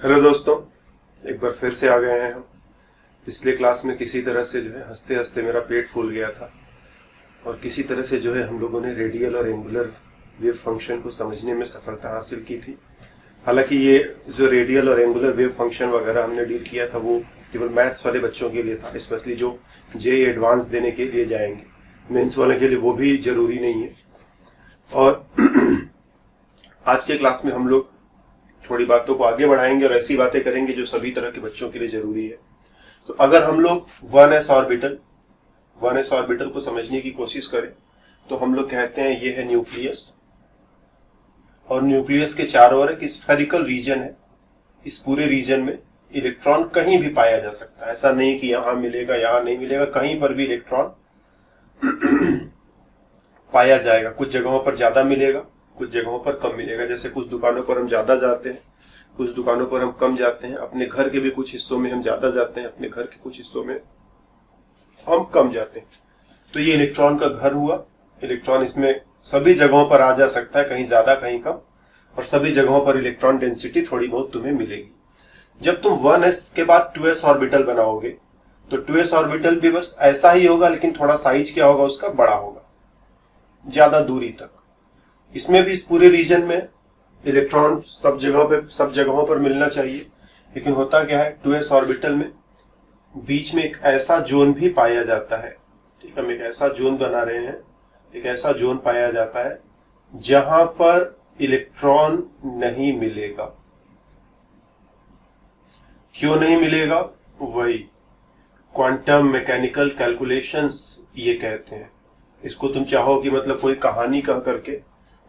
Hello दोस्तों, एक बार फिर से आ गए हैं हम। पिछले क्लास में किसी तरह से हंसते हंसते मेरा पेट फूल गया था और किसी तरह से हम लोगों ने रेडियल और एंगुलर वेव फंक्शन को समझने में सफलता हासिल की थी। हालांकि ये जो रेडियल और एंगुलर वेव फंक्शन वगैरह हमने डील किया था वो केवल मैथ्स वाले बच्चों के लिए था, स्पेशली जो जेईई एडवांस देने के लिए जाएंगे। मेंस वाले के लिए वो भी जरूरी नहीं है। और आज के क्लास में हम लोग थोड़ी बातों को आगे बढ़ाएंगे और ऐसी बातें करेंगे जो सभी तरह के बच्चों के लिए जरूरी है। तो अगर हम लोग 1s ऑर्बिटल को समझने की कोशिश करें तो हम लोग कहते हैं ये है न्यूक्लियस, और न्यूक्लियस के चारों ओर एक स्फेरिकल रीजन है। इस पूरे रीजन में इलेक्ट्रॉन कहीं भी पाया जा सकता है। ऐसा नहीं कि यहां मिलेगा यहां नहीं मिलेगा, कहीं पर भी इलेक्ट्रॉन पाया जाएगा। कुछ जगहों पर ज्यादा मिलेगा, कुछ जगहों पर कम मिलेगा। जैसे कुछ दुकानों पर हम ज्यादा जाते हैं, कुछ दुकानों पर हम कम जाते हैं। अपने घर के भी कुछ हिस्सों में हम ज्यादा जाते हैं, अपने घर के कुछ हिस्सों में हम कम जाते हैं। तो ये इलेक्ट्रॉन का घर हुआ। इलेक्ट्रॉन इसमें सभी जगहों पर आ जा सकता है, कहीं ज्यादा कहीं कम, और सभी जगहों पर इलेक्ट्रॉन डेंसिटी थोड़ी बहुत तुम्हें मिलेगी। जब तुम 1s के बाद 2s ऑर्बिटल बनाओगे तो 2s ऑर्बिटल भी बस ऐसा ही होगा, लेकिन थोड़ा साइज क्या होगा उसका, बड़ा होगा, ज्यादा दूरी तक। इसमें भी इस पूरे रीजन में इलेक्ट्रॉन सब जगहों पर मिलना चाहिए। लेकिन होता क्या है, 2s ऑर्बिटल में बीच में एक ऐसा जोन भी पाया जाता है। ठीक है, हम एक ऐसा जोन बना रहे हैं, एक ऐसा जोन पाया जाता है जहां पर इलेक्ट्रॉन नहीं मिलेगा। क्यों नहीं मिलेगा? वही क्वांटम मैकेनिकल कैलकुलेशंस ये कहते हैं। इसको तुम चाहो कि मतलब कोई कहानी कह करके,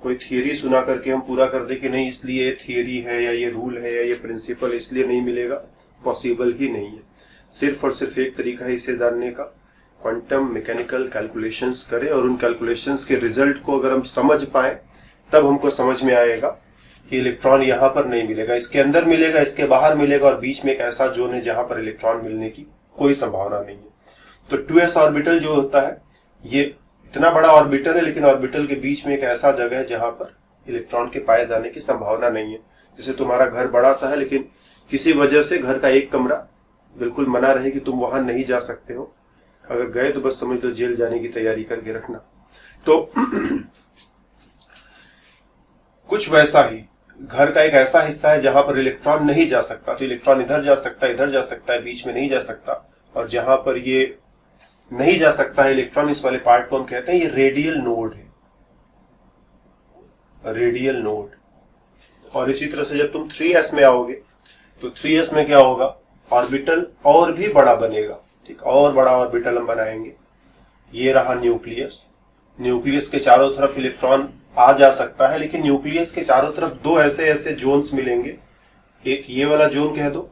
कोई थियरी सुना करके हम पूरा कर दे कि नहीं इसलिए ये थियरी है या ये रूल है या ये प्रिंसिपल इसलिए नहीं मिलेगा, पॉसिबल ही नहीं है। सिर्फ और सिर्फ एक तरीका है इसे जानने का, क्वांटम मैकेनिकल कैलकुलेशंस करें और उन कैलकुलेशंस के रिजल्ट को अगर हम समझ पाए तब हमको समझ में आएगा कि इलेक्ट्रॉन यहाँ पर नहीं मिलेगा, इसके अंदर मिलेगा, इसके बाहर मिलेगा, और बीच में एक ऐसा जोन है जहां पर इलेक्ट्रॉन मिलने की कोई संभावना नहीं है। तो 2s ऑर्बिटल जो होता है ये इतना बड़ा ऑर्बिटल है, लेकिन ऑर्बिटल के बीच में एक ऐसा जगह है जहां पर इलेक्ट्रॉन के पाए जाने की संभावना नहीं है। जैसे तुम्हारा घर बड़ा सा है, लेकिन किसी वजह से घर का एक कमरा बिल्कुल मना रहे कि तुम वहां नहीं जा सकते हो। अगर गए तो बस समझ लो जेल जाने की तैयारी करके रखना। तो कुछ वैसा ही घर का एक ऐसा हिस्सा है जहां पर इलेक्ट्रॉन नहीं जा सकता। तो इलेक्ट्रॉन इधर जा सकता है, इधर जा सकता है, बीच में नहीं जा सकता। और जहां पर ये नहीं जा सकता है इलेक्ट्रॉन, इस वाले पार्ट को हम कहते हैं ये रेडियल नोड है, रेडियल नोड। और इसी तरह से जब तुम 3s में आओगे तो 3s में क्या होगा, ऑर्बिटल और भी बड़ा बनेगा। ठीक, और बड़ा ऑर्बिटल हम बनाएंगे। ये रहा न्यूक्लियस। न्यूक्लियस के चारों तरफ इलेक्ट्रॉन आ जा सकता है, लेकिन न्यूक्लियस के चारों तरफ दो ऐसे ऐसे जोन्स मिलेंगे। एक ये वाला जोन कह दो,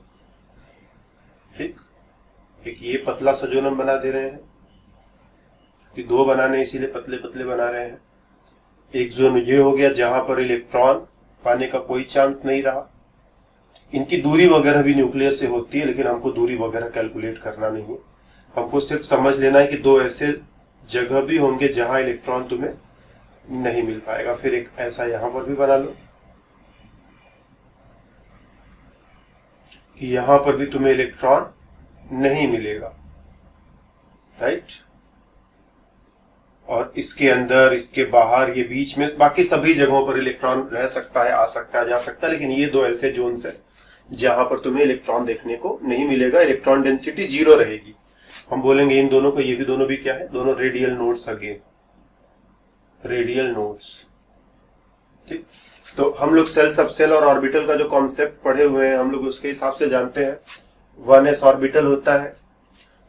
ठीक, एक ये पतला सा जोन हम बना दे रहे हैं कि दो बनाने इसीलिए पतले पतले बना रहे हैं। एक जोन ये हो गया जहां पर इलेक्ट्रॉन पाने का कोई चांस नहीं रहा। इनकी दूरी वगैरह भी न्यूक्लियस से होती है, लेकिन हमको दूरी वगैरह कैलकुलेट करना नहीं है। हमको सिर्फ समझ लेना है कि दो ऐसे जगह भी होंगे जहां इलेक्ट्रॉन तुम्हें नहीं मिल पाएगा। फिर एक ऐसा यहां पर भी बना लो कि यहां पर भी तुम्हें इलेक्ट्रॉन नहीं मिलेगा, राइट। और इसके अंदर, इसके बाहर, ये बीच में, बाकी सभी जगहों पर इलेक्ट्रॉन रह सकता है, आ सकता है, जा सकता है। लेकिन ये दो ऐसे जोन्स है जहां पर तुम्हें इलेक्ट्रॉन देखने को नहीं मिलेगा, इलेक्ट्रॉन डेंसिटी 0 रहेगी। हम बोलेंगे इन दोनों को, ये भी दोनों भी क्या है, दोनों radial nodes, again radial nodes. ठीक, तो हम लोग सेल सबसेल और ऑर्बिटल का जो कॉन्सेप्ट पढ़े हुए हैं हम लोग उसके हिसाब से जानते हैं। 1s ऑर्बिटल होता है,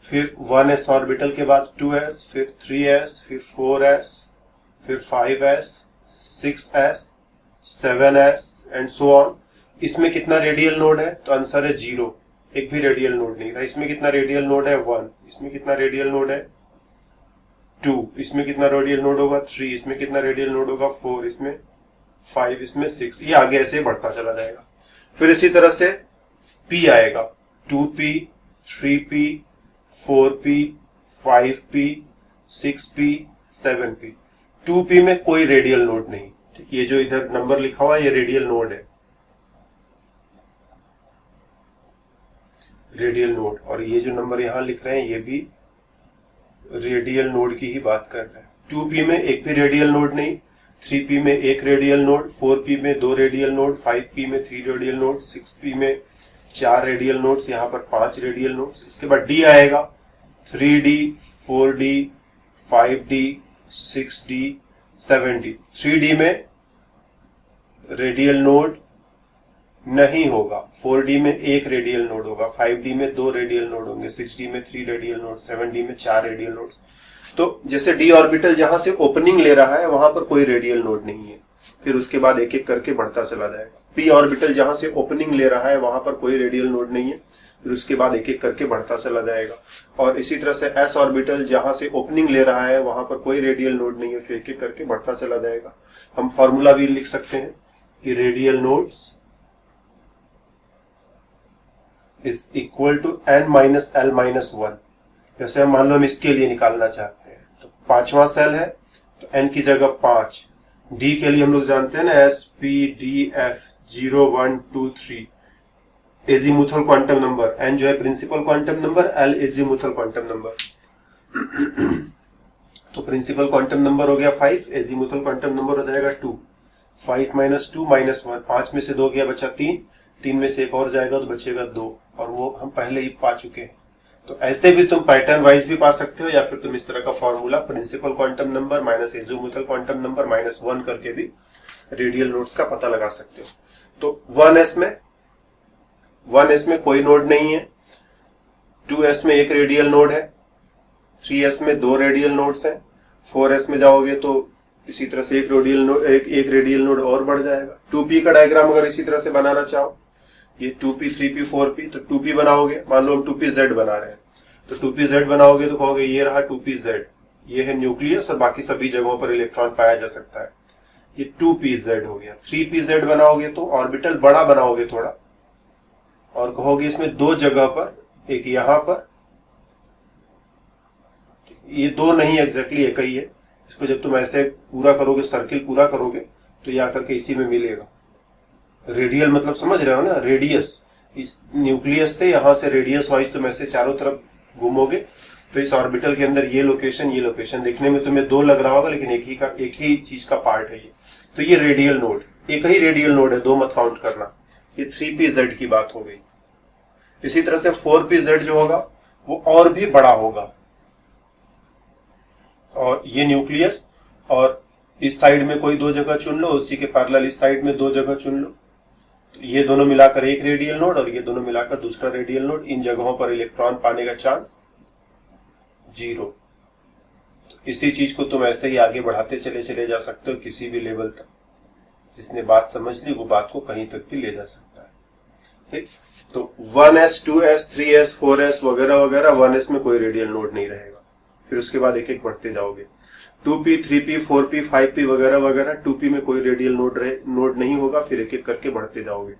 फिर 1s ऑर्बिटल के बाद 2s, फिर 3s, फिर 4s, फिर 5s, 6s, 7s and so on. इसमें कितना रेडियल नोड है? तो आंसर है 0, एक भी रेडियल नोड नहीं था। इसमें कितना रेडियल नोड है? 1। इसमें कितना रेडियल नोड है? 2। इसमें कितना रेडियल नोड होगा? 3। इसमें कितना रेडियल नोड होगा? 4। इसमें 5, इसमें 6। ये आगे ऐसे बढ़ता चला जाएगा। फिर इसी तरह से p आएगा, 2p, 3p, 4p, 5p, 6p, 7p। 2p में कोई रेडियल नोड नहीं। ठीक, ये जो इधर नंबर लिखा हुआ है ये रेडियल नोड है। रेडियल नोड, और ये जो नंबर यहाँ लिख रहे हैं ये भी रेडियल नोड की ही बात कर रहे हैं। 2p में एक भी रेडियल नोड नहीं, 3p में एक रेडियल नोड, 4p में 2 रेडियल नोड, 5p में 3 रेडियल नोड, 6p में 4 रेडियल नोड्स, यहाँ पर 5 रेडियल नोड्स। इसके बाद d आएगा 3d, 4d, 5d, 6d, 7d। 3d में रेडियल नोड नहीं होगा, 4d में एक रेडियल नोड होगा, 5d में 2 रेडियल नोड होंगे, 6d में 3 रेडियल नोड, 7d में 4 रेडियल नोड्स। तो जैसे d ऑर्बिटल जहां से ओपनिंग ले रहा है वहां पर कोई रेडियल नोड नहीं है, फिर उसके बाद एक एक करके बढ़ता चला जाएगा। p ऑर्बिटल जहां से ओपनिंग ले रहा है वहां पर कोई रेडियल नोड नहीं है, फिर उसके बाद एक एक करके बढ़ता चला जाएगा। और इसी तरह से s ऑर्बिटल जहां से ओपनिंग ले रहा है वहां पर कोई रेडियल नोड नहीं है, फिर एक एक करके बढ़ता चला जाएगा। हम फॉर्मूला भी लिख सकते हैं कि radial nodes is equal to n minus l minus 1। जैसे हम मान लो हम इसके लिए निकालना चाहते हैं, तो 5वां सेल है तो n की जगह 5, d के लिए हम लोग जानते हैं ना s p d f 0 1 2 3 azimuthal quantum number, n जो है principal quantum number, l azimuthal quantum number. तो प्रिंसिपल क्वांटम नंबर हो गया 5, एजीमुथल क्वांटम नंबर हो जाएगा 2। 5 माइनस 2 माइनस 1, 5 में से 2 गया बचा 3 में से एक और जाएगा तो बचेगा 2, और वो हम पहले ही पा चुके हैं। तो ऐसे भी तुम पैटर्न वाइज भी पा सकते हो, या फिर तुम इस तरह का formula principal quantum number minus azimuthal quantum number minus 1 करके भी रेडियल नोड्स का पता लगा सकते हो। तो 1s में कोई नोड नहीं है, 2s में एक रेडियल नोड है, 3s में 2 रेडियल नोड्स हैं, 4s में जाओगे तो इसी तरह से एक रेडियल नोड और बढ़ जाएगा। 2p का डायग्राम अगर इसी तरह से बनाना चाहो, ये 2p 3p 4p, तो 2p बनाओगे, मान लो हम 2pz बना रहे हैं, तो 2pz बनाओगे तो कहोगे ये रहा 2pz, ये है न्यूक्लियस और बाकी सभी जगहों पर इलेक्ट्रॉन पाया जा सकता है, ये 2pz हो गया। 3pz बनाओगे तो ऑर्बिटल बड़ा बनाओगे थोड़ा, और कहोगे इसमें 2 जगह पर, एक यहां पर, ये 2 नहीं एग्जैक्टली एक ही है, इसको जब तुम ऐसे पूरा करोगे, सर्किल पूरा करोगे तो ये आकर के इसी में मिलेगा। रेडियल मतलब समझ रहे हो ना, रेडियस, इस न्यूक्लियस से यहां से रेडियस वाइज तुम ऐसे चारों तरफ घूमोगे तो इस ऑर्बिटल के अंदर ये लोकेशन दिखने में तुम्हें 2 लग रहा होगा, लेकिन एक ही चीज का पार्ट है ये। तो ये रेडियल नोड, एक ही रेडियल नोड है, 2 मत काउंट करना। ये 3pz की बात हो गई। इसी तरह से 4pz जो होगा वो और भी बड़ा होगा, और ये न्यूक्लियस, और इस साइड में कोई 2 जगह चुन लो, उसी के पैरेलल इस साइड में 2 जगह चुन लो, तो ये दोनों मिलाकर एक रेडियल नोड और ये दोनों मिलाकर दूसरा रेडियल नोड। इन जगहों पर इलेक्ट्रॉन पाने का चांस 0। तो इसी चीज को तुम ऐसे ही आगे बढ़ाते चले जा सकते हो किसी भी लेवल तक। जिसने बात समझ ली वो बात को कहीं तक भी ले जा सकता है। ठीक, तो 1s 2s 3s 4s वगैरह वगैरह 1s में कोई रेडियल नोड नहीं रहेगा, फिर उसके बाद एक एक बढ़ते जाओगे। 2p 3p 4p 5p वगैरह वगैरह 2p में कोई रेडियल नोड नहीं होगा, फिर एक एक करके बढ़ते जाओगे।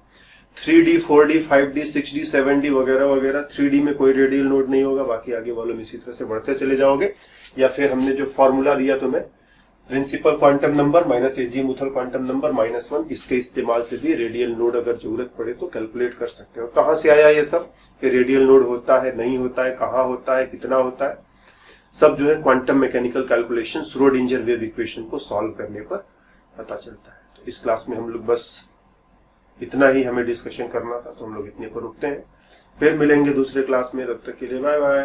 3d 4d 5d 6d 7d वगैरह वगैरह 3d में कोई रेडियल नोड नहीं होगा, बाकी आगे वॉल्यूम इसी तरह से बढ़ते चले जाओगे। या फिर हमने जो फॉर्मूला दिया तुम्हें, principal quantum number minus azimuthal quantum number -1, इसके इस्तेमाल से भी रेडियल नोड अगर जरूरत पड़े तो कैलकुलेट कर सकते हो। कहां से आया ये सब कि रेडियल नोड होता है, नहीं होता है, कहां होता है, कितना होता है, सब जो है quantum mechanical calculation Schrödinger wave equation को सॉल्व करने पर पता चलता है। तो इस क्लास में हम लोग बस इतना ही हमें डिस्कशन करना था, तो हम लोग इतने पर रुकते हैं। फिर मिलेंगे दूसरे क्लास में, तब तक के लिए बाय बाय।